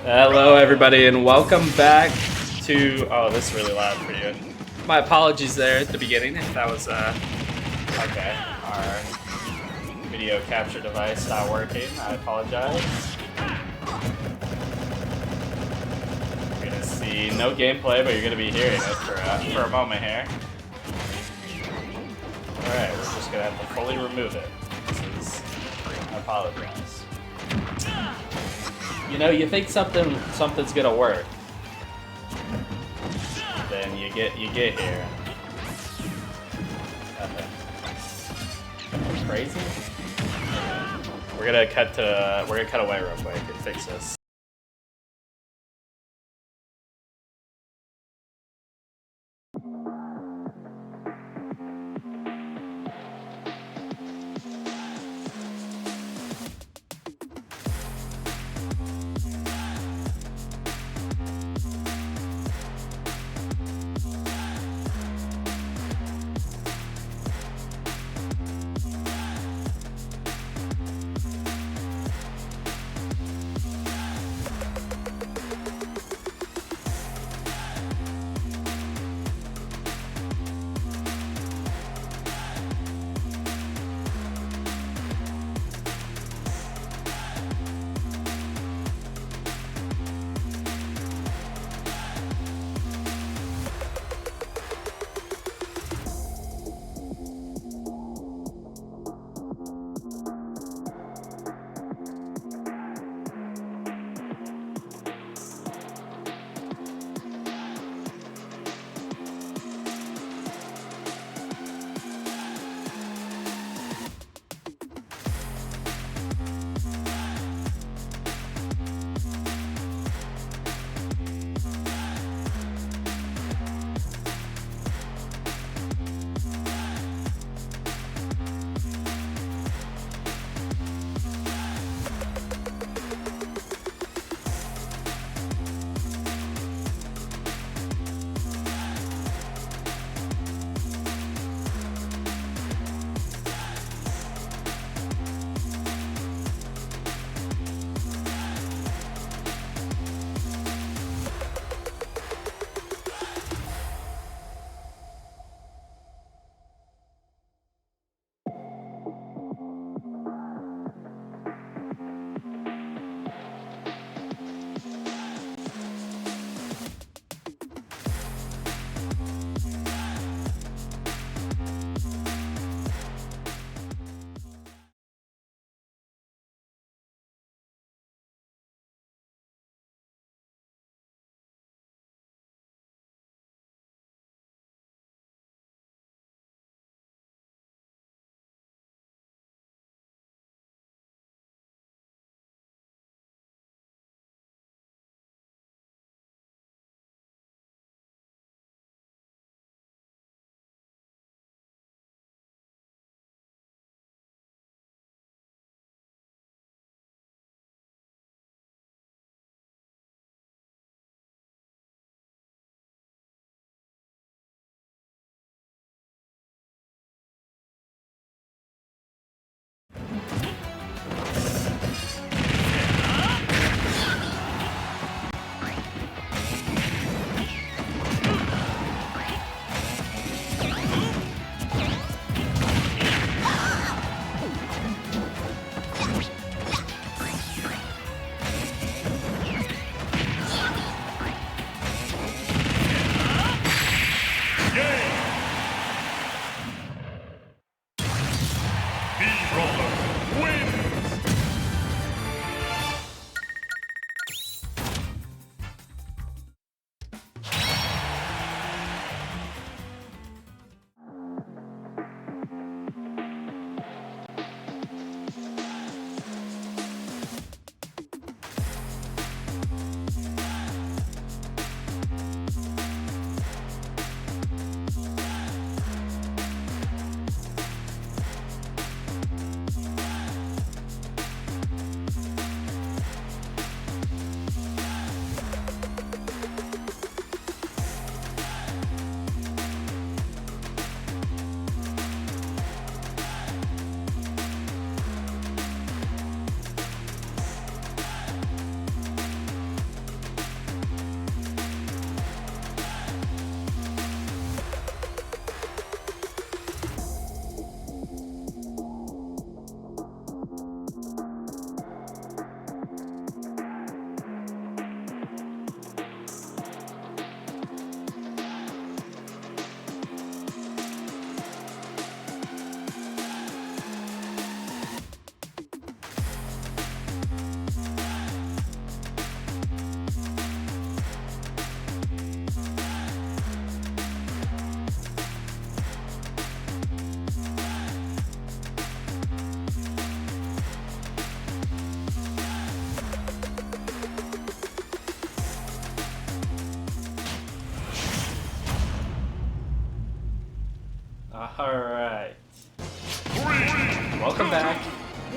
Hello everybody and welcome back to, oh, this is really loud for you. My apologies there at the beginning if that was, okay, our video capture device not working, I apologize. You're gonna see no gameplay, but you're gonna be hearing it for a moment here. Alright, we're just gonna have to fully remove it. I apologize. You know, you think something's gonna work, then you get here. Nothing. Crazy. We're gonna cut away real quick and fix this.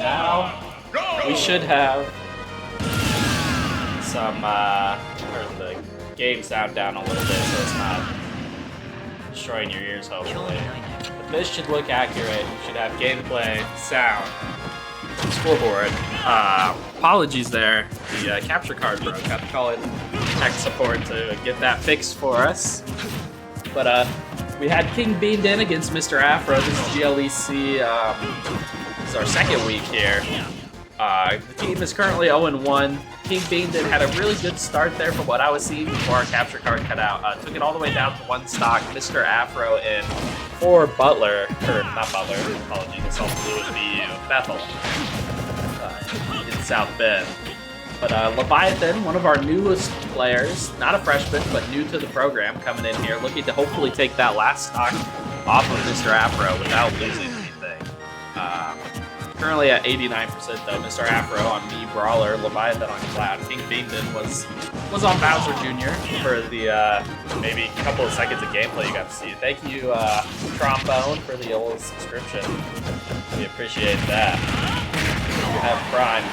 now we should have some, turn the game sound down a little bit so it's not destroying your ears, hopefully. But this should look accurate. You should have gameplay, sound, scoreboard. Apologies there. The capture card broke. Had to call in tech support to get that fixed for us. But we had King Beamed in against Mr. Afro. This is GLEC. This is our second week here. The team is currently 0-1. King Beamed had a really good start there from what I was seeing before our capture card cut out. Took it all the way down to 1 stock. Mr. Afro in for Butler, or not Butler, apologies, it's all blue with BU, Bethel, in South Bend. But Leviathan, one of our newest players, not a freshman, but new to the program, coming in here, looking to hopefully take that last stock off of Mr. Afro without losing anything. Currently at 89% though, Mr. Afro on me, Brawler, Leviathan on Cloud. King Beamden was on Bowser Jr. for the maybe a couple of seconds of gameplay you got to see. Thank you, Trombone, for the old subscription. We appreciate that. You have Prime.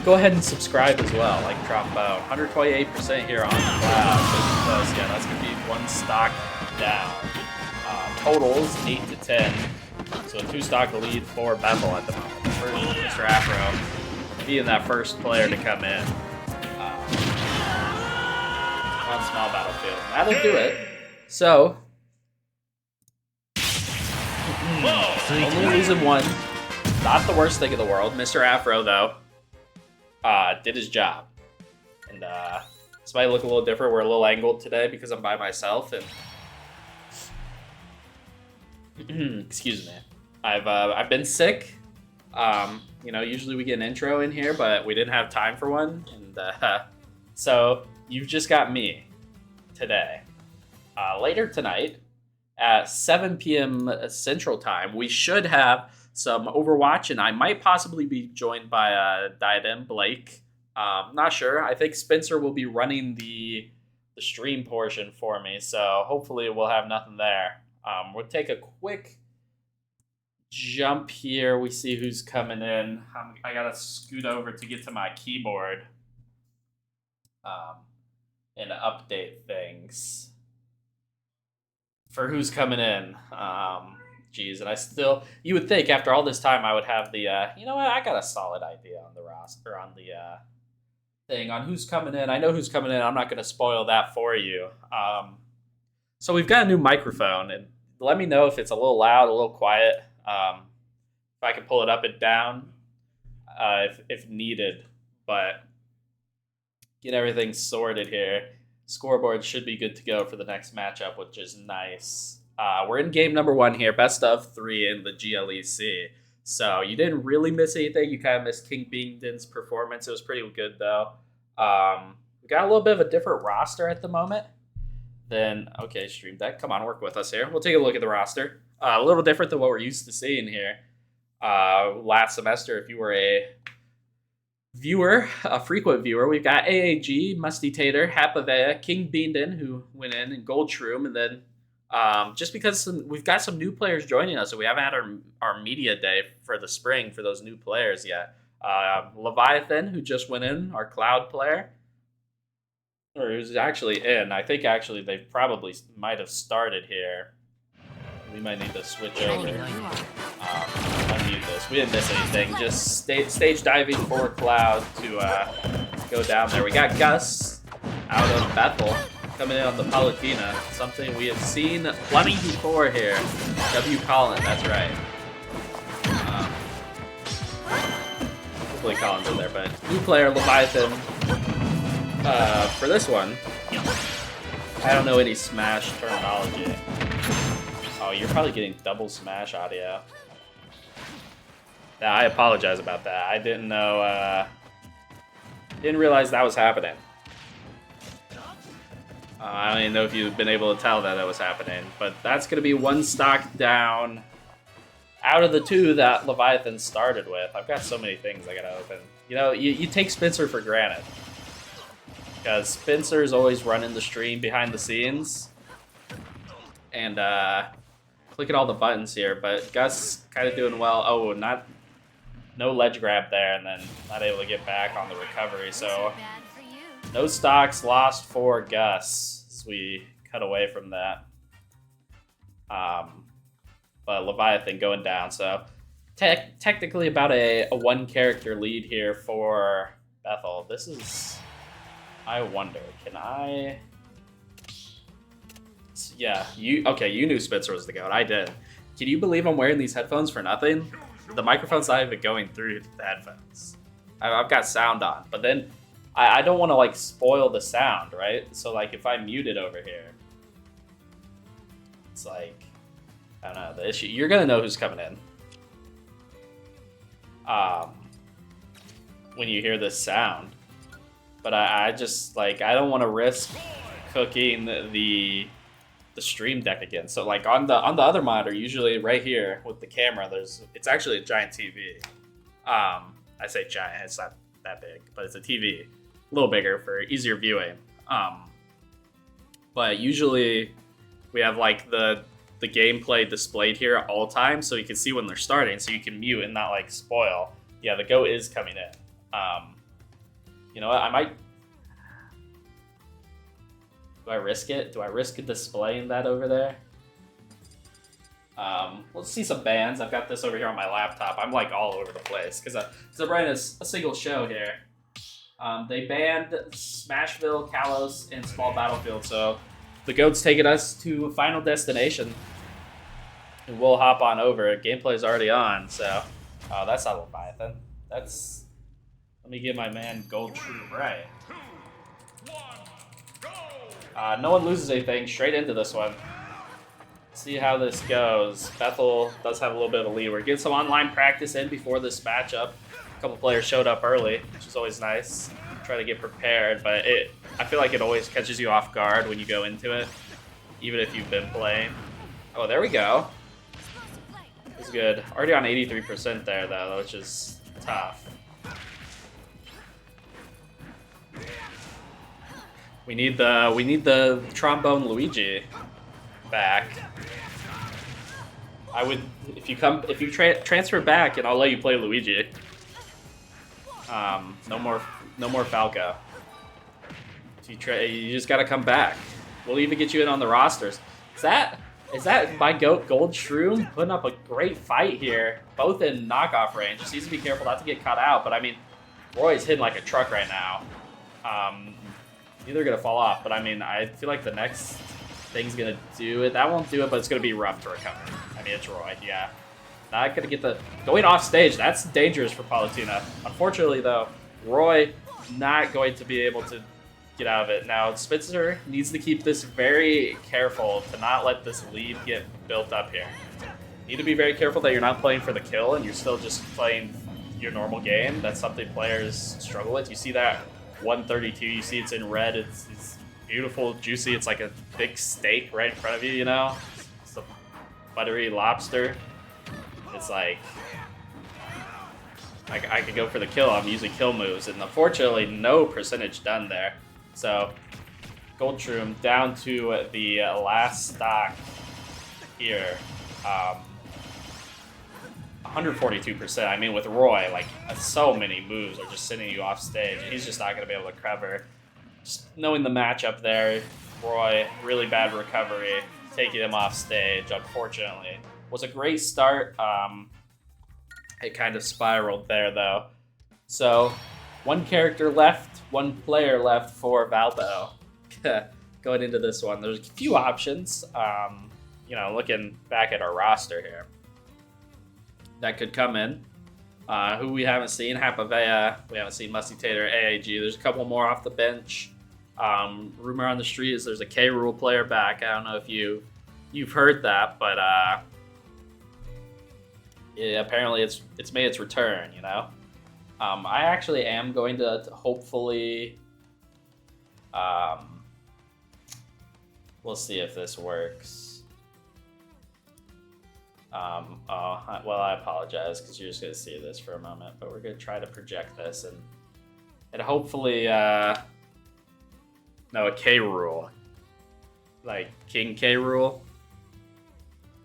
Go ahead and subscribe as well, like Trombone. 128% here on Cloud. So yeah, that's going to be 1 stock down. Totals 8 to 10. So a 2-stock lead for Bethel at the moment. First, Mr. Afro being that first player to come in on small battlefield. That'll do it. So, only losing 1. Not the worst thing in the world. Mr. Afro, though, did his job. And this might look a little different. We're a little angled today because I'm by myself. And excuse me. I've been sick. You know, usually we get an intro in here, but we didn't have time for one. And so you've just got me today. Later tonight at 7 p.m. Central Time, we should have some Overwatch, and I might possibly be joined by Diadem Blake. Not sure. I think Spencer will be running the stream portion for me, so hopefully we'll have nothing there. We'll take a quick jump here. We see who's coming in. I gotta scoot over to get to my keyboard and update things for who's coming in. Geez, and you would think after all this time I would have the, you know what, I got a solid idea on the roster, on the thing, on who's coming in. I know who's coming in. I'm not going to spoil that for you. So we've got a new microphone, and let me know if it's a little loud, a little quiet, if I can pull it up and down if needed, but get everything sorted here. Scoreboard should be good to go for the next matchup, which is nice. We're in game number 1 here, best of 3 in the GLEC. So you didn't really miss anything. You kind of missed King Beamden's performance. It was pretty good, though. We got a little bit of a different roster at the moment. Then, okay, Stream Deck, come on, work with us here. We'll take a look at the roster. A little different than what we're used to seeing here. Last semester, if you were a viewer, a frequent viewer, we've got AAG, Musty Tater, Hapavea, King Beamden, who went in, and Goldshroom, and then just because we've got some new players joining us, so we haven't had our media day for the spring for those new players yet. Leviathan, who just went in, our cloud player, or who's actually in. I think actually they probably might have started here. We might need to switch over. Unmute this. We didn't miss anything. Just stage diving for cloud to go down there. We got Gus out of Bethel coming in on the Palatina, something we have seen plenty before here. W. Collin, that's right. Hopefully Collin's in there, but new player, Leviathan. For this one, I don't know any Smash terminology. Oh, you're probably getting double Smash audio. Yeah, I apologize about that. I didn't know, didn't realize that was happening. I don't even know if you've been able to tell that was happening, but that's going to be 1 stock down out of the 2 that Leviathan started with. I've got so many things I got to open. You know, you take Spencer for granted because Spencer's always running the stream behind the scenes and clicking all the buttons here, but Gus kind of doing well. Oh, not no ledge grab there, and then not able to get back on the recovery. So no stocks lost for Gus as we cut away from that. But Leviathan going down, so technically about a one character lead here for Bethel. This is, I wonder, can I? Yeah, you knew Spitzer was the GOAT. I did. Can you believe I'm wearing these headphones for nothing? The microphone's not even going through the headphones. I've got sound on, but then I don't want to like spoil the sound, right? So like if I mute it over here, it's like, I don't know, the issue. You're gonna know who's coming in. When you hear this sound. But I just like, I don't want to risk cooking the stream deck again. So like on the other monitor, usually right here with the camera, it's actually a giant TV. I say giant, it's not that big, but it's a TV, a little bigger for easier viewing. But usually we have like the gameplay displayed here at all times, so you can see when they're starting, so you can mute and not like spoil. Yeah, the GOAT is coming in. You know what? I might. Do I risk it? Do I risk displaying that over there? Let's see some bans. I've got this over here on my laptop. I'm like all over the place because I'm running a single show here. They banned Smashville, Kalos, and Small Battlefield, so the GOAT's taking us to Final Destination. And we'll hop on over. Gameplay's already on, so... Oh, that's not Leviathan. That's... Let me get my man Gold True right. No one loses anything. Straight into this one. See how this goes. Bethel does have a little bit of a lead. We're getting some online practice in before this matchup. A couple players showed up early, which is always nice. Try to get prepared, but I feel like it always catches you off guard when you go into it, even if you've been playing. Oh, there we go. It's good. Already on 83% there, though, which is tough. We need the trombone Luigi back. I would, if you transfer back, and I'll let you play Luigi. No more Falco. You just gotta come back. We'll even get you in on the rosters. Is that my GOAT Gold Shroom putting up a great fight here, both in knockoff range. Just needs to be careful not to get caught out. But I mean, Roy's hitting like a truck right now. Either gonna fall off, but I mean, I feel like the next thing's gonna do it. That won't do it, but it's gonna be rough to recover. I mean, it's Roy, yeah. Not gonna get the going off stage. That's dangerous for Palutena. Unfortunately, though, Roy not going to be able to get out of it. Now, Spitzer needs to keep this very careful to not let this lead get built up here. Need to be very careful that you're not playing for the kill and you're still just playing your normal game. That's something players struggle with. You see that 132. You see it's in red. It's beautiful, juicy. It's like a big steak right in front of you. You know, it's a buttery lobster. It's like I could go for the kill. I'm using kill moves, and unfortunately, no percentage done there. So, Gold Shroom down to the last stock here. 142%. I mean, with Roy, like, so many moves are just sending you off stage, and he's just not going to be able to cover. Just knowing the matchup there, Roy, really bad recovery, taking him off stage, unfortunately. Was a great start. It kind of spiraled there, though. So, one character left, one player left for Valpo. Going into this one, there's a few options. You know, looking back at our roster here, that could come in. Who we haven't seen, Hapavea. We haven't seen Musty Tater, AAG. There's a couple more off the bench. Rumor on the street is there's a K Rule player back. I don't know if you've heard that, but yeah, apparently it's made its return. You know, I actually am going to hopefully. We'll see if this works. Well, I apologize because you're just going to see this for a moment, but we're going to try to project this and hopefully, no, a K Rule, like King K Rule.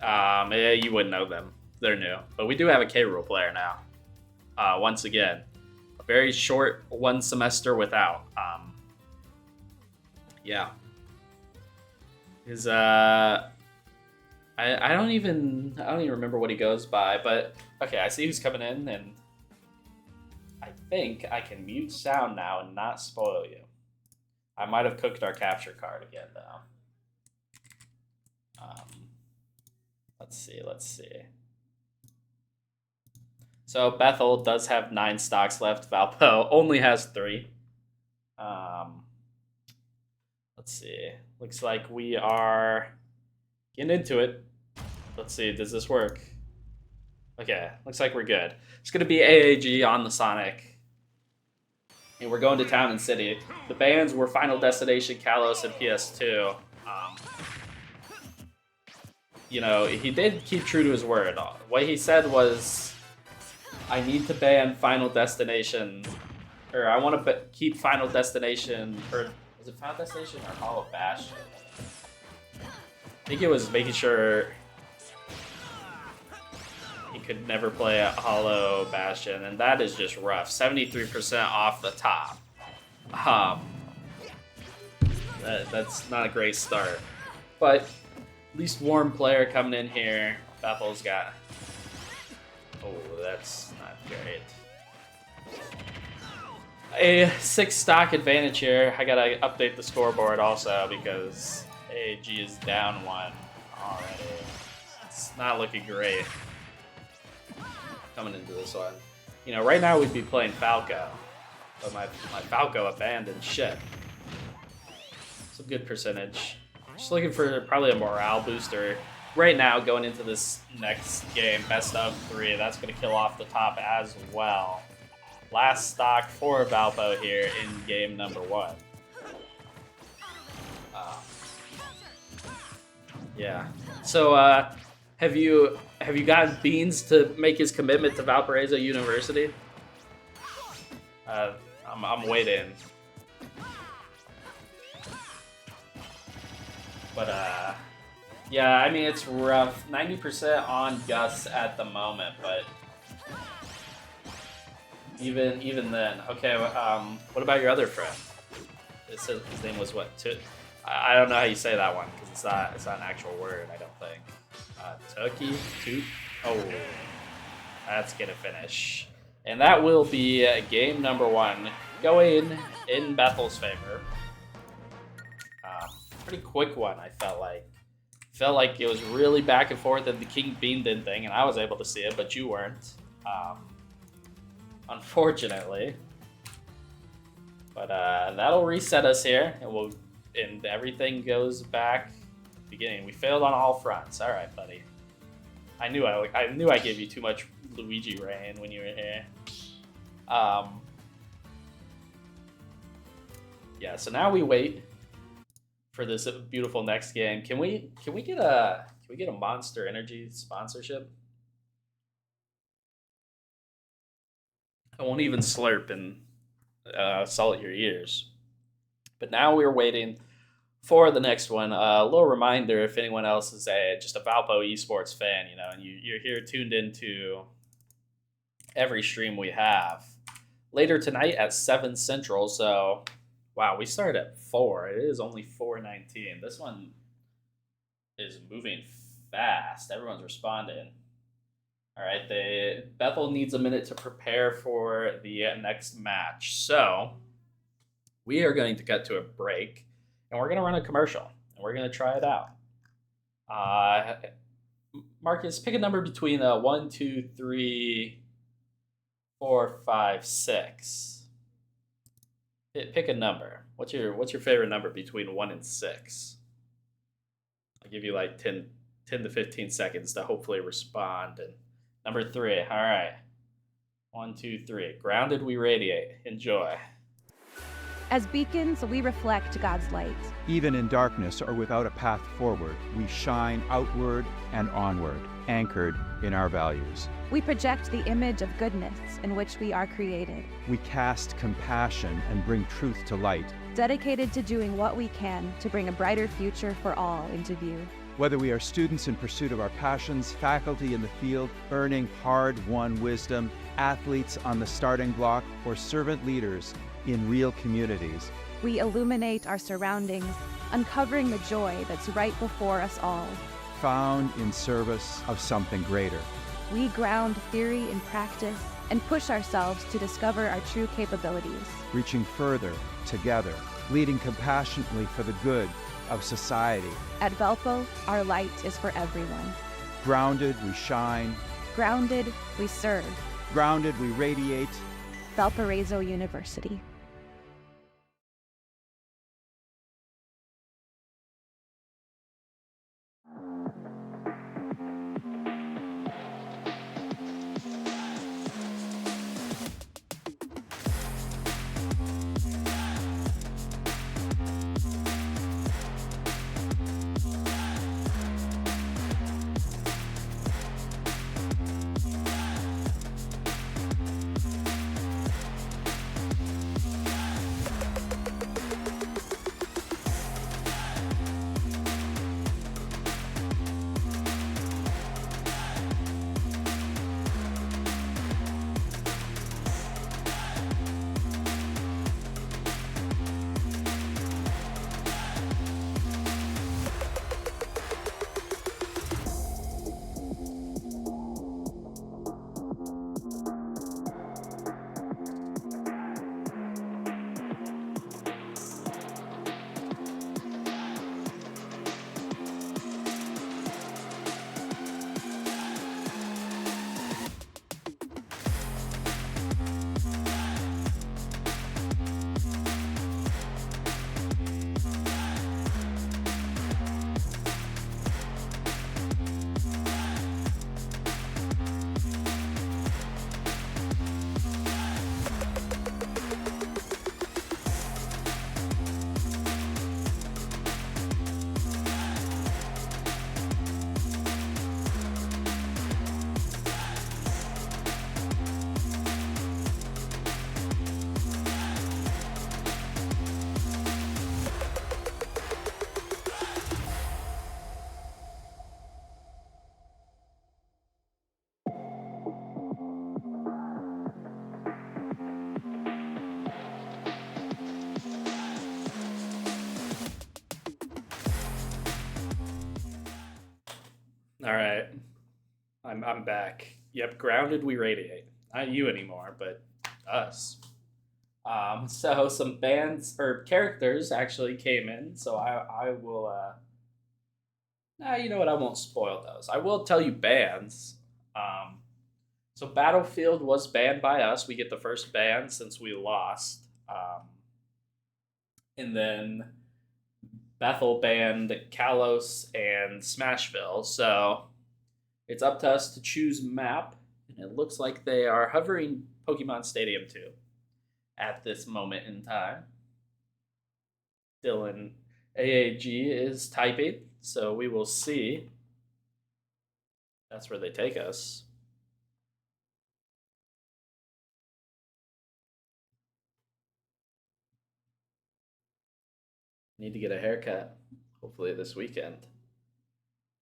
Yeah, you wouldn't know them. They're new, but we do have a K Rule player now. once again. A very short one semester without. Yeah. His I don't even remember what he goes by, but okay, I see who's coming in, and I think I can mute sound now and not spoil you. I might have cooked our capture card again though. Let's see. So Bethel does have 9 stocks left. Valpo only has 3. Let's see. Looks like we are getting into it. Let's see. Does this work? Okay. Looks like we're good. It's going to be AAG on the Sonic. And we're going to Town and City. The bands were Final Destination, Kalos, and PS2. You know, he did keep true to his word. What he said was, I need to ban Final Destination, or I want to keep Final Destination, or was it Final Destination or Hollow Bastion? I think it was making sure he could never play a Hollow Bastion, and that is just rough. 73% off the top. That's not a great start. But at least warm player coming in here. Bethel's got... Oh, that's not great. A 6 stock advantage here. I gotta update the scoreboard also because AAG is down 1 already. It's not looking great coming into this one. You know, right now we'd be playing Falco, but my Falco abandoned ship. Some good percentage. Just looking for probably a morale booster. Right now, going into this next game, best of 3, that's going to kill off the top as well. Last stock for Valpo here in game number 1. Yeah. So, have you gotten Beans to make his commitment to Valparaiso University? I'm waiting. But yeah, I mean it's rough. 90% on Gus at the moment, but even then. Okay, what about your other friend? His name was what? I don't know how you say that one because it's not an actual word. I don't think. Toot. Oh, that's gonna finish, and that will be game number 1 going in Bethel's favor. Pretty quick one, I felt like it was really back and forth and the King Bean did thing, and I was able to see it, but you weren't, unfortunately. But that'll reset us here, and everything goes back to the beginning. We failed on all fronts. All right, buddy. I knew I gave you too much Luigi rain when you were here. Yeah. So now we wait for this beautiful next game. Can we get a Monster Energy sponsorship? I won't even slurp and salt your ears. But now we're waiting for the next one. A little reminder, if anyone else is just a Valpo Esports fan, you know, and you're here tuned into every stream we have. Later tonight at 7 Central, so wow, we started at 4. It is only 4:19. This one is moving fast. Everyone's responding. All right, Bethel needs a minute to prepare for the next match. So we are going to cut to a break, and we're going to run a commercial, and we're going to try it out. Marcus, pick a number between 1, 2, 3, 4, 5, 6. Pick a number. What's your favorite number between 1 and 6? I'll give you like 10 to 15 seconds to hopefully respond. And number 3. All right. 1, 2, 3. Grounded, we radiate. Enjoy. As beacons, we reflect God's light. Even in darkness or without a path forward, we shine outward and onward, anchored in our values. We project the image of goodness in which we are created. We cast compassion and bring truth to light. Dedicated to doing what we can to bring a brighter future for all into view. Whether we are students in pursuit of our passions, faculty in the field, earning hard-won wisdom, athletes on the starting block, or servant leaders in real communities. We illuminate our surroundings, uncovering the joy that's right before us all. Found in service of something greater. We ground theory in practice and push ourselves to discover our true capabilities. Reaching further together, leading compassionately for the good of society. At Valpo, our light is for everyone. Grounded, we shine. Grounded, we serve. Grounded, we radiate. Valparaiso University. All right, I'm back. Yep, grounded we radiate. Not you anymore, but us. So some bands or characters actually came in, so I will. Nah, you know what? I won't spoil those. I will tell you bands. So Battlefield was banned by us. We get the first ban since we lost. And then Bethel banned Kalos and Smashville. So it's up to us to choose map. And it looks like they are hovering Pokemon Stadium 2 at this moment in time. Dylan AAG is typing, so we will see. That's where they take us. Need to get a haircut, hopefully this weekend.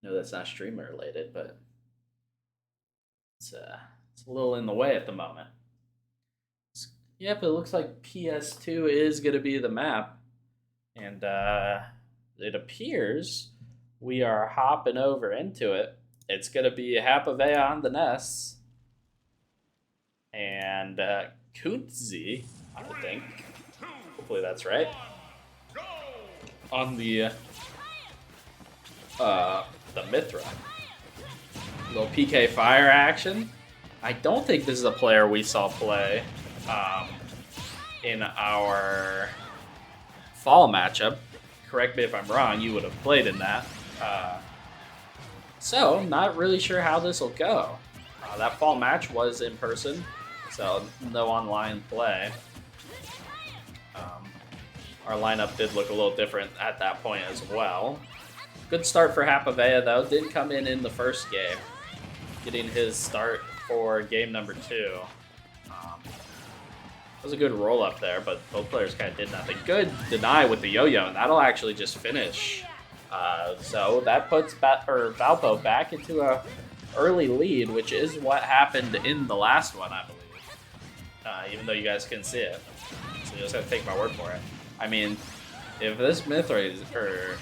No, that's not streamer related, but it's a little in the way at the moment. Yep, it looks like PS2 is going to be the map. And it appears we are hopping over into it. It's going to be Hapavea on the Ness. And Kuntzi, I think. Hopefully that's right. On the Mithra. Little PK Fire action. I don't think this is a player we saw play in our fall matchup. Correct me if I'm wrong, you would have played in that. So, not really sure how this will go. That fall match was in person, so no online play. Our lineup did look a little different at that point as well. Good start for Hapavea, though. Did come in the first game, getting his start for game number 2. It was a good roll up there, but both players kind of did nothing. Good deny with the yo-yo, and that'll actually just finish. So that puts Valpo back into a early lead, which is what happened in the last one, I believe. even though you guys couldn't see it. So you just have to take my word for it. I mean, if this myth race, or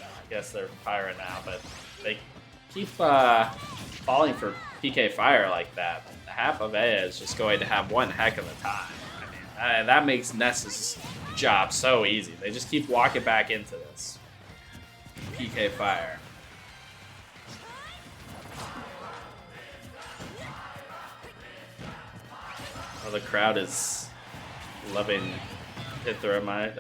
I guess they're fire now, but they keep falling for PK fire like that, half of A is just going to have one heck of a time. I mean, that makes Ness's job so easy. They just keep walking back into this. PK fire. Oh, the crowd is loving Hithra Myra.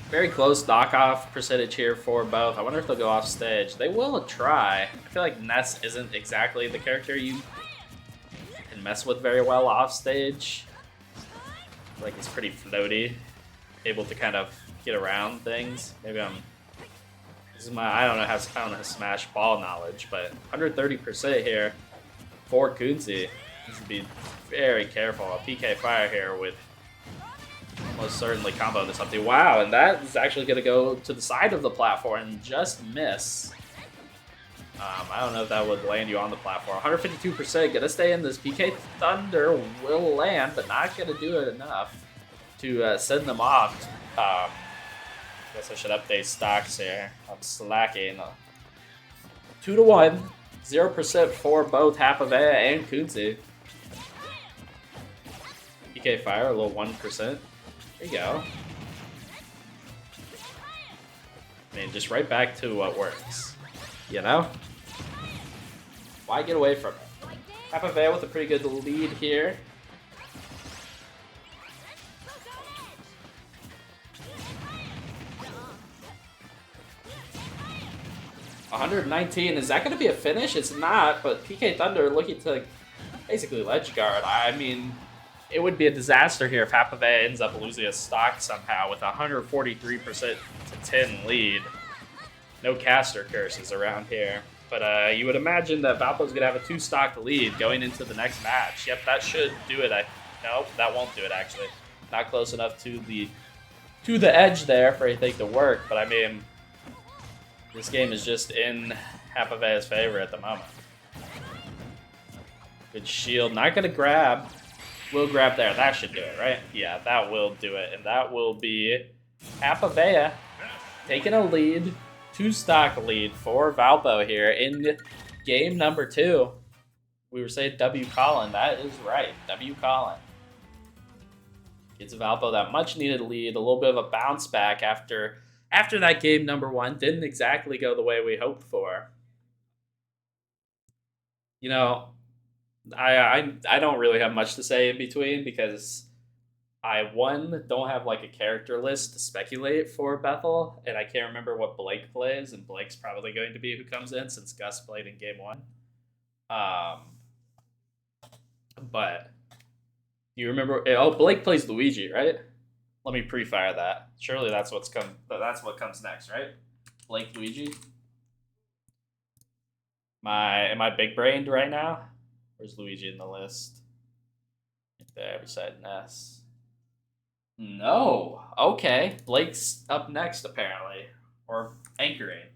Very close knockoff percentage here for both. I wonder if they'll go off stage. They will try. I feel like Ness isn't exactly the character you can mess with very well off stage. I feel like he's pretty floaty, able to kind of get around things. Maybe this is my I don't know how smash ball knowledge, but 130% here for Kunzi. Needs to be very careful. A PK fire here with most certainly combo this something. Wow, and that is actually going to go to the side of the platform and just miss. I don't know if that would land you on the platform. 152% going to stay in this. PK Thunder will land, but not going to do it enough to send them off. Guess I should update stocks here. I'm slacking. 2-1. 0% for both Hapavea and Kunzi. PK Fire, a little 1%. There you go. I mean, just right back to what works. You know? Why get away from it? Hapavea with a pretty good lead here. $119. Is that going to be a finish? It's not, but PK Thunder looking to basically ledge guard. I mean, it would be a disaster here if Hapavea ends up losing a stock somehow with a 143% to 10 lead. No caster curses around here. But you would imagine that Valpo's going to have a 2-stock lead going into the next match. Yep, that should do it. Nope, that won't do it, actually. Not close enough to the edge there for anything to work, but I mean, this game is just in Hapavea's favor at the moment. Good shield. Not going to grab. Will grab there. That should do it, right? Yeah, that will do it. And that will be Hapavea taking a lead. 2-stock lead for Valpo here in game number 2. We were saying W. Colin. That is right. W. Colin. Gives Valpo that much-needed lead. A little bit of a bounce back after that game number 1 didn't exactly go the way we hoped for. You know, I don't really have much to say in between because I, don't have like a character list to speculate for Bethel, and I can't remember what Blake plays, and Blake's probably going to be who comes in since Gus played in game 1. But you remember? Oh, Blake plays Luigi, right? Let me pre-fire that. Surely that's what comes next, right? Blake Luigi. Am I big brained right now? Where's Luigi in the list? Right there, beside Ness. No. Okay. Blake's up next, apparently. Or anchoring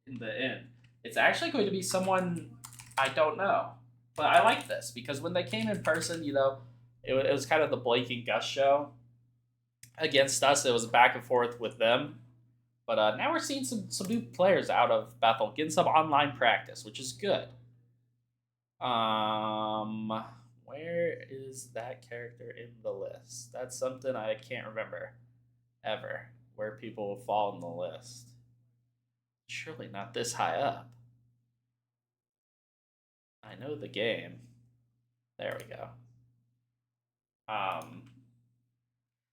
in the end. It's actually going to be someone I don't know. But I like this because when they came in person, you know, it was kind of the Blake and Gus show. Against us, it was back and forth with them. But now we're seeing some new players out of Bethel, getting some online practice, which is good. Where is that character in the list? That's something I can't remember ever, where people will fall in the list. Surely not this high up. I know the game. There we go.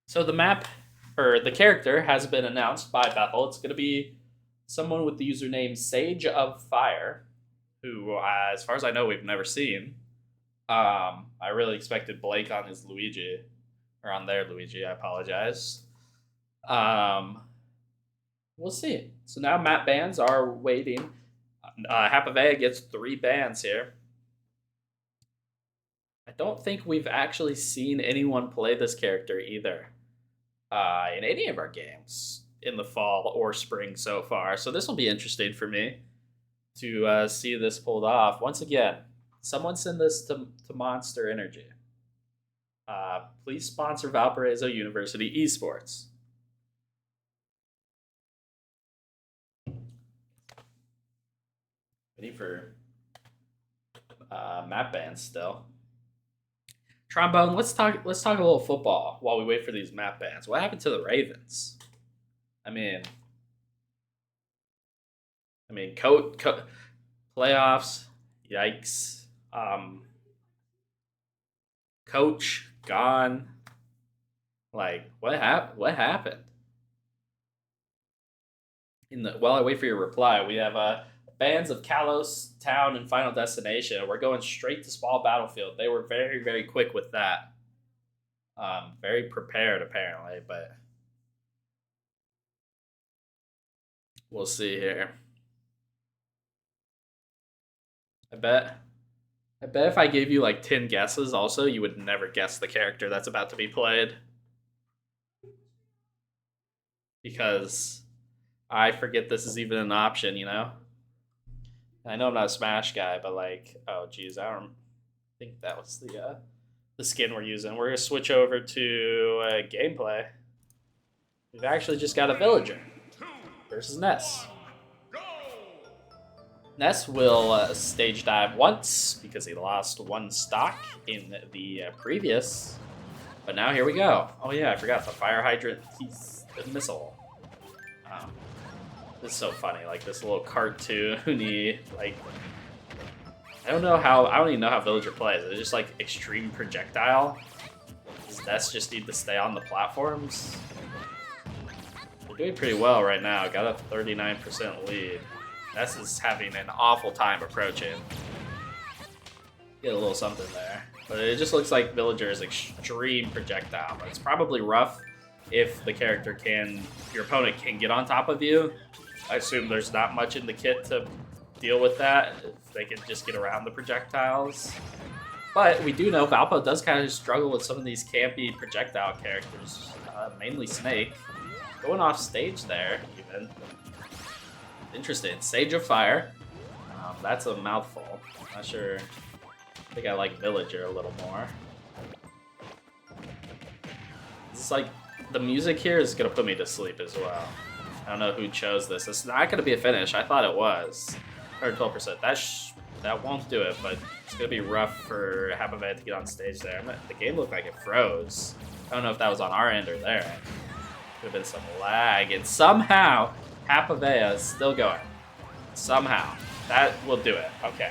So the map, or the character, has been announced by Bethel. It's going to be someone with the username Sage of Fire, who, as far as I know, we've never seen. I really expected Blake on his Luigi, or on their Luigi, I apologize. We'll see. So now map bans are waiting. Hapavea gets 3 bans here. I don't think we've actually seen anyone play this character either in any of our games in the fall or spring so far. So this will be interesting for me to see this pulled off. Once again, Someone send this to Monster Energy. Please sponsor Valparaiso University Esports. Waiting for map bans still. Trombone, let's talk a little football while we wait for these map bans. What happened to the Ravens? I mean, playoffs. Yikes. Coach gone. Like, what happened? While I wait for your reply, we have bans of Kalos Town and Final Destination. We're going straight to Small Battlefield. They were very, very quick with that. Very prepared apparently, but we'll see here. I bet if I gave you like 10 guesses also, you would never guess the character that's about to be played. Because I forget this is even an option, you know? I know I'm not a Smash guy, but like, oh geez, I don't think that was the skin we're using. We're gonna switch over to gameplay. We've actually just got a villager versus Ness. Ness will stage dive once because he lost one stock in the previous. But now here we go. Oh yeah, I forgot the fire hydrant. He's a missile. This is so funny. Like this little cartoony, like I don't even know how Villager plays. It's just like extreme projectile. Does Ness just need to stay on the platforms? They're doing pretty well right now. Got a 39% lead. Ness is having an awful time approaching. Get a little something there. But it just looks like Villager is extreme projectile. But it's probably rough if your opponent can get on top of you. I assume there's not much in the kit to deal with that. If they can just get around the projectiles. But we do know Valpo does kind of struggle with some of these campy projectile characters. Mainly Snake. Going off stage there, even. Interesting. Sage of Fire. That's a mouthful. Not sure. I think I like Villager a little more. It's like the music here is gonna put me to sleep as well. I don't know who chose this. It's not gonna be a finish. I thought it was. 112%. That won't do it, but it's gonna be rough for Hapavet to get on stage there. The game looked like it froze. I don't know if that was on our end or their end. Could have been some lag, and somehow Hapavea is still going. Somehow. That will do it. Okay.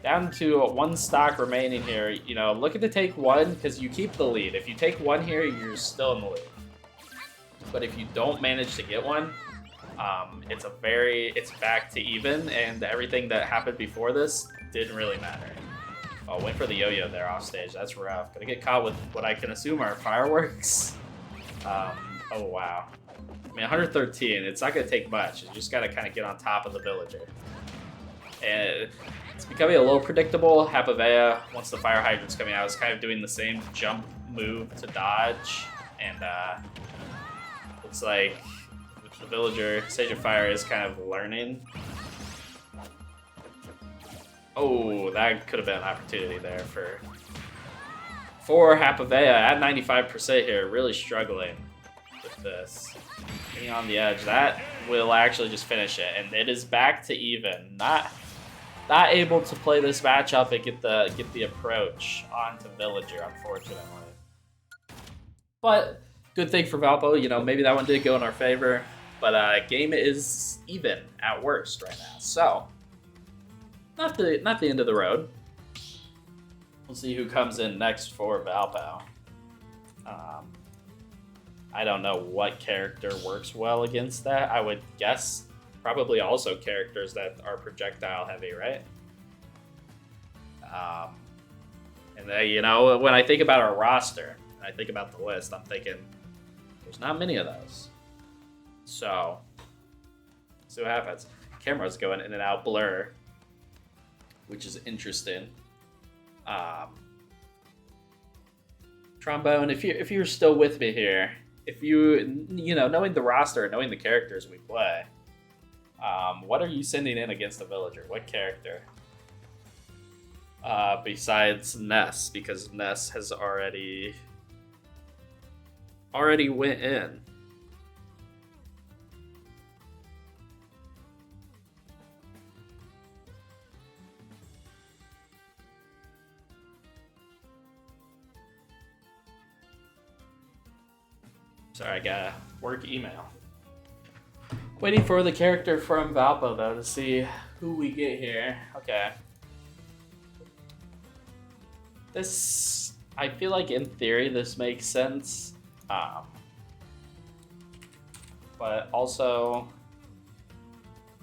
Down to one stock remaining here. You know, looking to take one because you keep the lead. If you take one here, you're still in the lead. But if you don't manage to get one, it's back to even, and everything that happened before this didn't really matter. Oh, went for the yo-yo there off stage. That's rough. Gonna get caught with what I can assume are fireworks. Oh wow. I mean, 113. It's not gonna take much. You just gotta kind of get on top of the villager. And it's becoming a little predictable. Hapavea, once the fire hydrant's coming out, is kind of doing the same jump move to dodge, and looks like the villager, Sage of Fire, is kind of learning. Oh, that could have been an opportunity there for Hapavea at 95% here, really struggling with this. Getting on the edge, that will actually just finish it, and it is back to even. Not able to play this matchup and get the approach onto Villager, unfortunately. But good thing for Valpo, you know, maybe that one did go in our favor, but game is even at worst right now. So not the end of the road. We'll see who comes in next for Valpo. I don't know what character works well against that. I would guess probably also characters that are projectile heavy, right? And then, you know, when I think about our roster, I think about the list, I'm thinking there's not many of those. So, see what happens. Camera's going in and out blur, which is interesting. Trombone, if you're still with me here, if you know, knowing the roster and knowing the characters we play, what are you sending in against the villager? What character? besides Ness, because Ness has already went in. Sorry, I got a work email. Waiting for the character from Valpo, though, to see who we get here. Okay. This, I feel like in theory this makes sense. But also,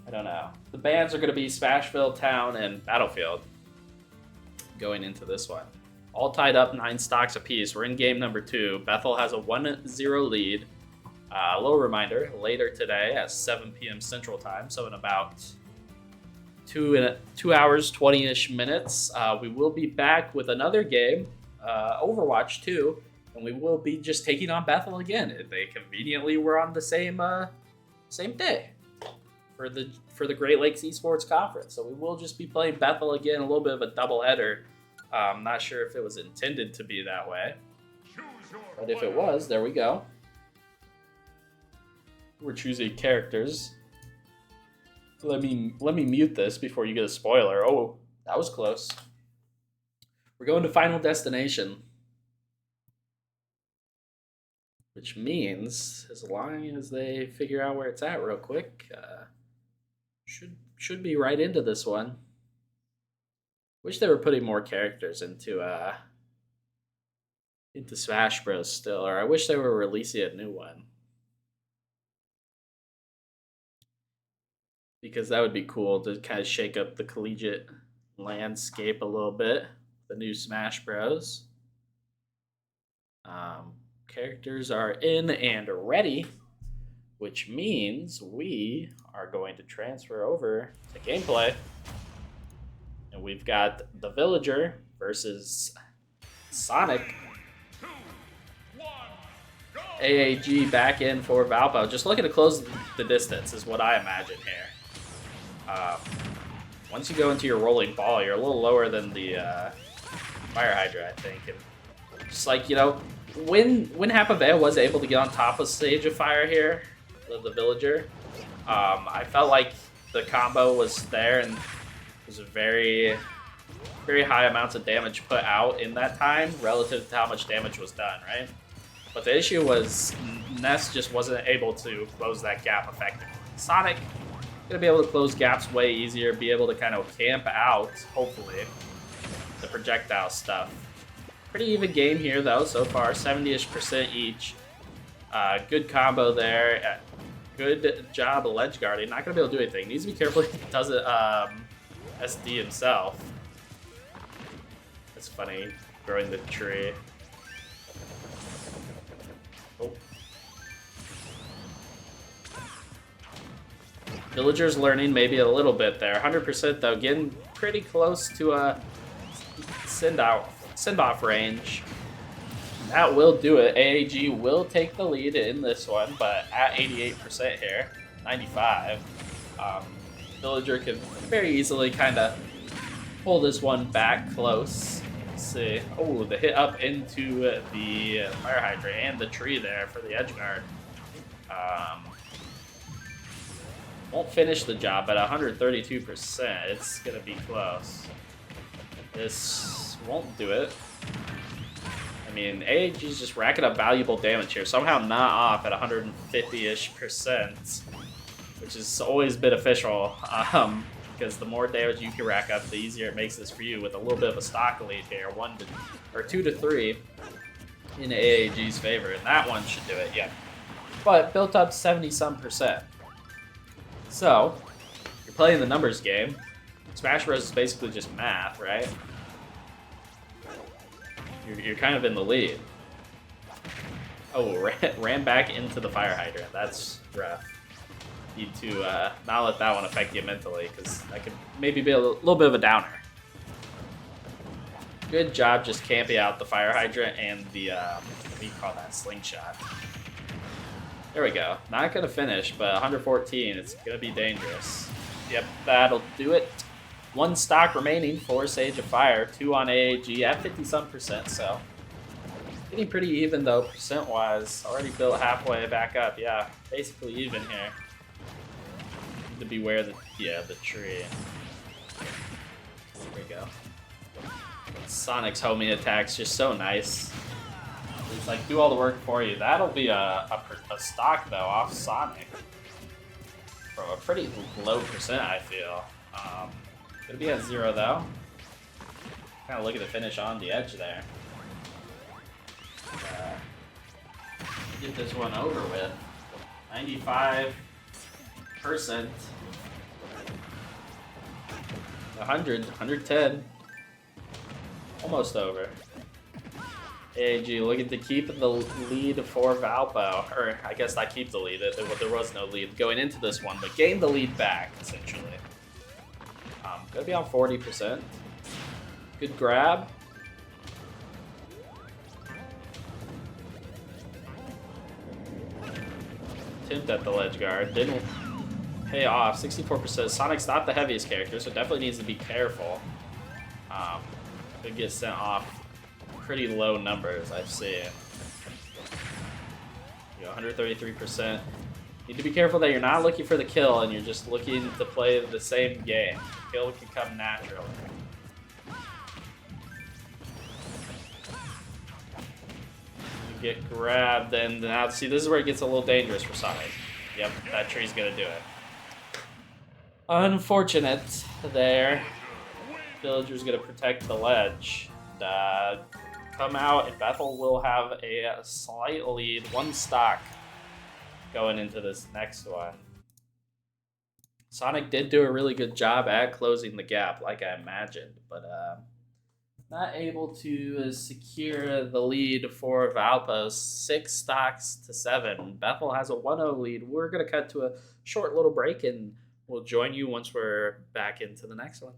I don't know. The bans are going to be Smashville, Town, and Battlefield going into this one. All tied up, 9 stocks apiece. We're in game number 2. Bethel has a 1-0 lead. A little reminder, later today at 7 p.m. Central Time, so in about 2 hours, 20-ish minutes, we will be back with another game, Overwatch 2, and we will be just taking on Bethel again. They conveniently were on the same day for the Great Lakes Esports Conference, so we will just be playing Bethel again, a little bit of a doubleheader. I'm not sure if it was intended to be that way, but if it was, there we go. We're choosing characters. Let me mute this before you get a spoiler. Oh, that was close. We're going to Final Destination, which means as long as they figure out where it's at real quick, should be right into this one. Wish they were putting more characters into Smash Bros. Still, or I wish they were releasing a new one. Because that would be cool to kind of shake up the collegiate landscape a little bit. The new Smash Bros. Characters are in and ready, which means we are going to transfer over to gameplay. And we've got the Villager versus Sonic. AAG back in for Valpo. Just looking to close the distance is what I imagine here. Once you go into your rolling ball, you're a little lower than the Fire Hydra, I think. And just like, you know, when Hapavea was able to get on top of Stage of Fire here, the Villager, I felt like the combo was there and was a very, very high amounts of damage put out in that time relative to how much damage was done, right? But the issue was Ness just wasn't able to close that gap effectively. Sonic gonna be able to close gaps way easier, be able to kind of camp out, hopefully, the projectile stuff. Pretty even game here though so far, 70-ish% each. Good combo there. Good job of ledge guarding. Not gonna be able to do anything. Needs to be careful he does it SD himself. That's funny, throwing the tree. Oh. Villager's learning maybe a little bit there. 100% though, getting pretty close to a send-off range. That will do it. AAG will take the lead in this one, but at 88% here, 95. Villager can very easily kind of pull this one back close. Let's see. Oh, the hit up into the Fire Hydra and the tree there for the edge guard. Won't finish the job at 132%. It's going to be close. This won't do it. I mean, AAG's just racking up valuable damage here. Somehow not off at 150-ish%, which is always beneficial. Because the more damage you can rack up, the easier it makes this for you with a little bit of a stock lead here. 2 to 3 in AAG's favor. And that one should do it, yeah. But built up 70-some%. So, you're playing the numbers game. Smash Bros is basically just math, right? You're kind of in the lead. Oh, ran back into the Fire Hydrant. That's rough. Need to not let that one affect you mentally, because that could maybe be a little bit of a downer. Good job just camping out the Fire Hydrant and the, what do you call that, slingshot. There we go. Not going to finish, but 114, it's going to be dangerous. Yep, that'll do it. 1 stock remaining for Sage of Fire, 2 on AAG at 50-some%, so getting pretty even though percent-wise. Already built halfway back up, yeah, basically even here. Need to beware the tree. There we go. Sonic's homing attack's just so nice. It's like do all the work for you. That'll be a stock though off Sonic from a pretty low percent, I feel. Gonna be at 0 though. Kind of look at the finish on the edge there. Get this one over with. 95%. 100, 110. Almost over. AG looking to keep the lead for Valpo. Or I guess not keep the lead. There was no lead going into this one, but gain the lead back, essentially. Gonna be on 40%. Good grab. Attempt at the ledge guard. Didn't pay off. 64%. Sonic's not the heaviest character, so definitely needs to be careful. Could get sent off pretty low numbers, I see. 133%. Need to be careful that you're not looking for the kill and you're just looking to play the same game. The kill can come naturally. You get grabbed, and now see, this is where it gets a little dangerous for Sonic. Yep, that tree's gonna do it. Unfortunate there. Villager's gonna protect the ledge. Come out, and Bethel will have a slight lead, 1 stock going into this next one. Sonic did do a really good job at closing the gap, like I imagined, but not able to secure the lead for Valpo. 6 stocks to 7. Bethel has a 1-0 lead. We're gonna cut to a short little break, and we'll join you once we're back into the next one.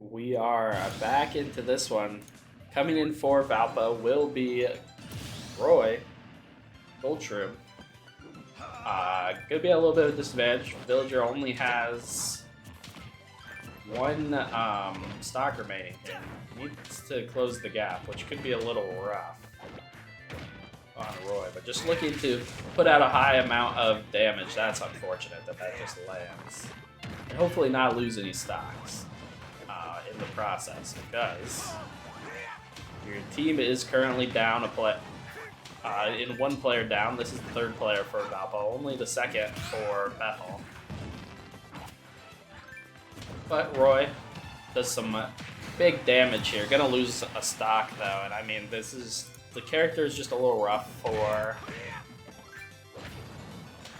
We are back into this one. Coming in for Valpo will be Roy Goldshroom. Gonna be a little bit of a disadvantage. Villager only has one stock remaining here. Needs to close the gap, which could be a little rough on Roy, but just looking to put out a high amount of damage. That's unfortunate that just lands. And hopefully not lose any stocks in the process, because your team is currently down in one player down. This is the third player for Valpo, only the second for Bethel. But Roy does some big damage here. Gonna lose a stock though, and I mean, the character is just a little rough for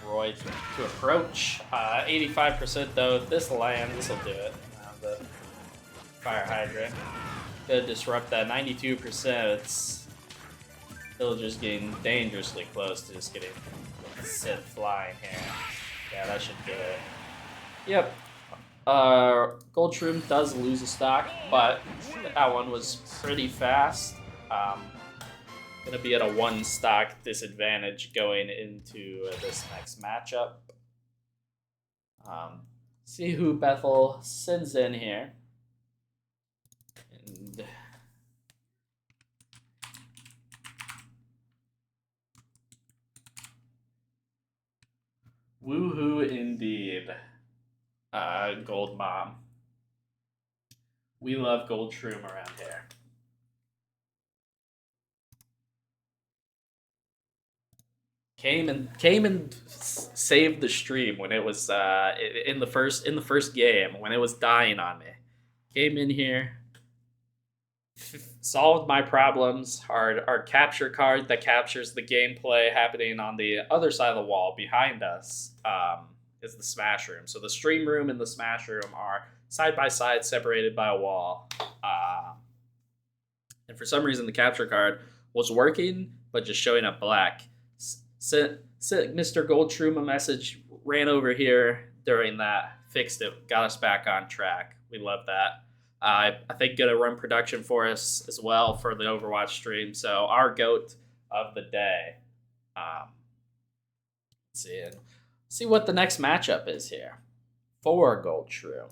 Roy to approach. 85% though. If this lands, this will do it. The fire hydrant could disrupt that. 92%. It's still just getting dangerously close to just getting Sith flying here. Yeah, that should do it. Yep. Goldshroom does lose a stock, but that one was pretty fast. Gonna be at a 1 stock disadvantage going into this next matchup. See who Bethel sends in here. And woohoo indeed. Gold Mom. We love Goldshroom around here. Came and saved the stream when it was in the first game when it was dying on me. Came in here, solved my problems. Our capture card that captures the gameplay happening on the other side of the wall behind us is the Smash Room. So the stream room and the Smash Room are side by side, separated by a wall. And for some reason, the capture card was working, but just showing up black. Sent Mr. Goldshroom a message, ran over here during that, fixed it, got us back on track. We love that. I think gonna run production for us as well for the Overwatch stream. So our GOAT of the day. Let's see what the next matchup is here for Goldshroom.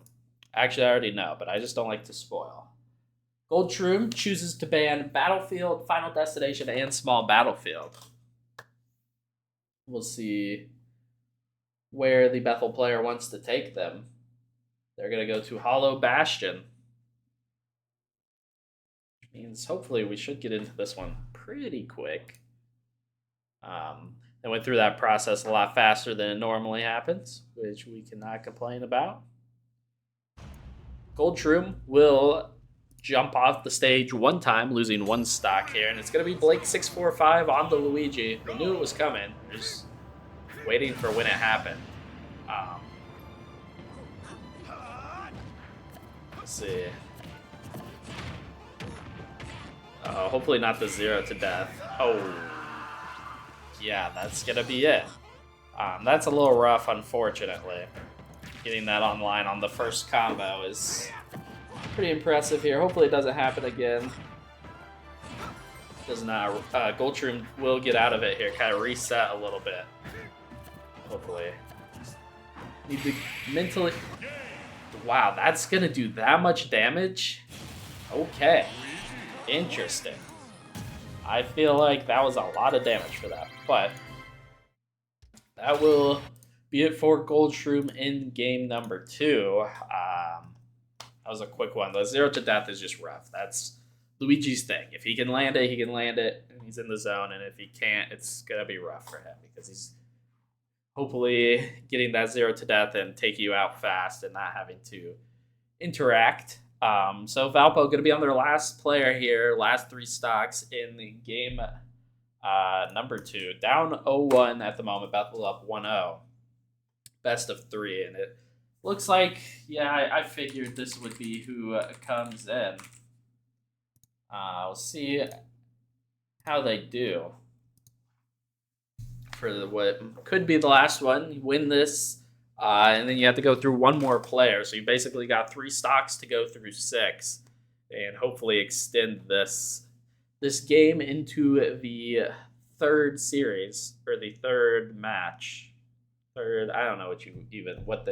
Actually, I already know, but I just don't like to spoil. Goldshroom chooses to ban Battlefield, Final Destination, and Small Battlefield. We'll see where the Bethel player wants to take them. They're going to go to Hollow Bastion. Which means hopefully we should get into this one pretty quick. They went through that process a lot faster than it normally happens, which we cannot complain about. Goldshroom will jump off the stage one time, losing 1 stock here, and it's going to be Blake645 on the Luigi. We knew it was coming. We're just waiting for when it happened. Let's see. Hopefully not the 0 to death. Oh, yeah, that's going to be it. That's a little rough, unfortunately. Getting that online on the first combo is pretty impressive here. Hopefully it doesn't happen again. Does not. Goldshroom will get out of it here. Kind of reset a little bit. Hopefully. Need to mentally... Wow, that's going to do that much damage? Okay. Interesting. I feel like that was a lot of damage for that. But that will be it for Goldshroom in game number 2. That was a quick one. The 0 to death is just rough. That's Luigi's thing. If he can land it, he can land it, and he's in the zone. And if he can't, it's going to be rough for him because he's hopefully getting that 0 to death and take you out fast and not having to interact. So Valpo going to be on their last player here, last 3 stocks in the game number 2. Down 0-1 at the moment, Bethel up 1-0. Best of 3, and it looks like, yeah, I figured this would be who comes in. We'll see how they do for what could be the last one. You win this, and then you have to go through 1 more player. So you basically got 3 stocks to go through 6, and hopefully extend this game into the 3rd series, or the 3rd match. I don't know what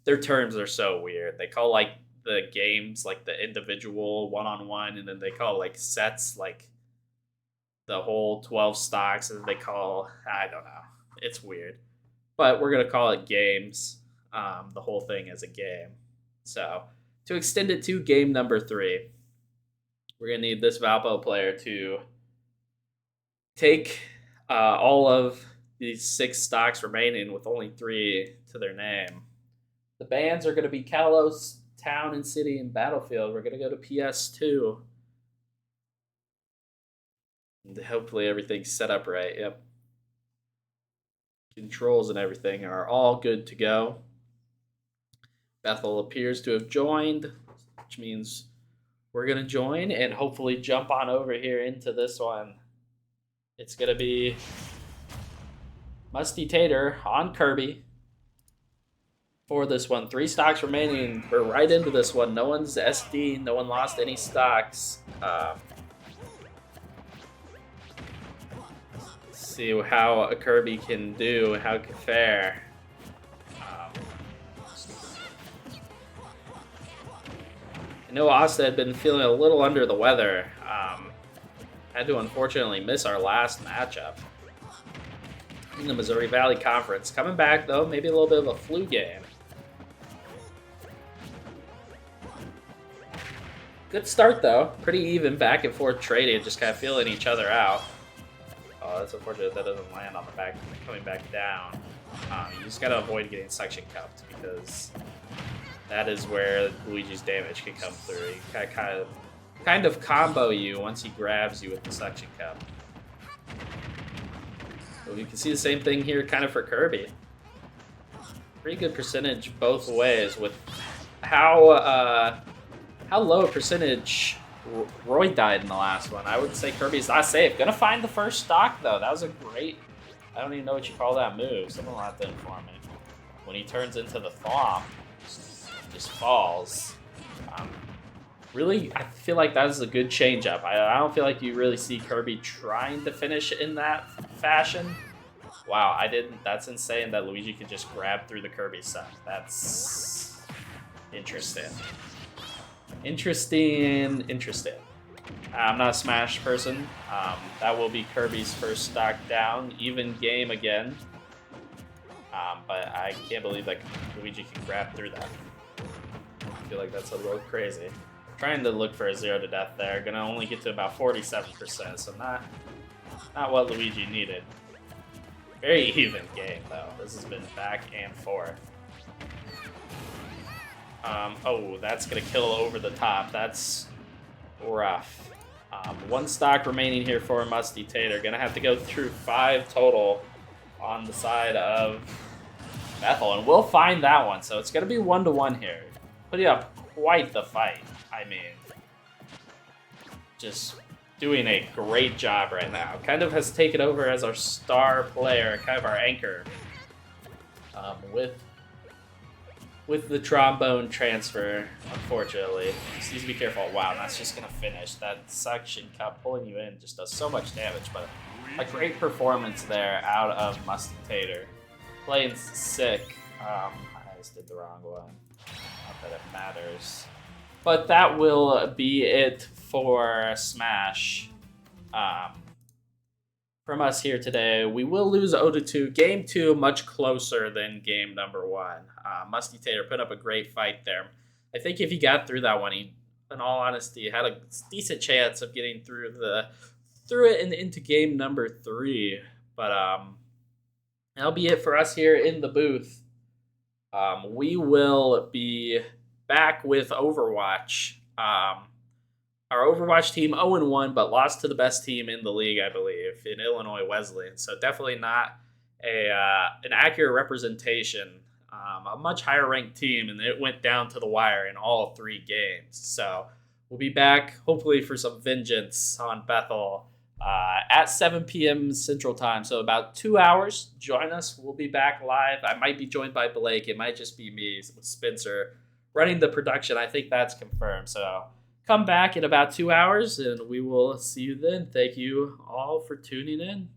their terms are so weird. They call like the games like the individual one-on-one, and then they call like sets like the whole 12 stocks, and they call, I don't know, it's weird, but we're gonna call it games, the whole thing as a game. So to extend it to game number 3, we're gonna need this Valpo player to take all of these 6 stocks remaining with only 3 to their name. The bands are going to be Kalos, Town and City, and Battlefield. We're going to go to PS2. And hopefully everything's set up right. Yep. Controls and everything are all good to go. Bethel appears to have joined, which means we're going to join and hopefully jump on over here into this one. It's going to be Musty Tater on Kirby for this one. 3 stocks remaining. We're right into this one. No one's SD. No one lost any stocks. See how a Kirby can do, how it can fare. I know Asta had been feeling a little under the weather. Had to unfortunately miss our last matchup in the Missouri Valley Conference. Coming back though, maybe a little bit of a flu game. Good start though, pretty even back and forth trading, just kind of feeling each other out. Oh, that's unfortunate that doesn't land on the back, coming back down. You just gotta avoid getting suction cupped because that is where Luigi's damage can come through. He kind of combo you once he grabs you with the suction cup. So you can see the same thing here kind of for Kirby. Pretty good percentage both ways with how low a percentage Roy died in the last one. I would say Kirby's not safe. Gonna find the first stock though. That was a great, I don't even know what you call that move. Someone will have to inform me. When he turns into the Thwomp, just falls. Really, I feel like that is a good change-up. I don't feel like you really see Kirby trying to finish in that fashion. Wow, I didn't. That's insane that Luigi could just grab through the Kirby stuff. That's interesting. Interesting. I'm not a Smash person. That will be Kirby's first stock down. Even game again. But I can't believe that Luigi can grab through that. I feel like that's a little crazy. Trying to look for a 0 to death there. Gonna only get to about 47%, so not what Luigi needed. Very even game though. This has been back and forth. Oh, that's gonna kill over the top. That's rough. 1 stock remaining here for Musty Tater. Gonna have to go through 5 total on the side of Bethel, and we'll find that one. So it's gonna be 1-1 here. Putting up quite the fight. I mean, just doing a great job right now. Kind of has taken over as our star player, kind of our anchor, with the trombone transfer, unfortunately. Just needs to be careful. Wow, that's just going to finish. That suction cup pulling you in just does so much damage, but a great performance there out of Musty Tater. Playing sick. I just did the wrong one. Not that it matters. But that will be it for Smash. From us here today, we will lose 0-2. Game 2 much closer than game number 1. Musty Tater put up a great fight there. I think if he got through that one, he, in all honesty, had a decent chance of getting through it and into game number 3. But that'll be it for us here in the booth. We will be back with Overwatch. Our Overwatch team 0-1, but lost to the best team in the league, I believe, in Illinois Wesleyan. So definitely not an accurate representation. A much higher ranked team, and it went down to the wire in all 3 games. So we'll be back, hopefully, for some vengeance on Bethel at 7 p.m. Central Time. So about 2 hours. Join us. We'll be back live. I might be joined by Blake. It might just be me with Spencer running the production. I think that's confirmed. So come back in about 2 hours, and we will see you then. Thank you all for tuning in.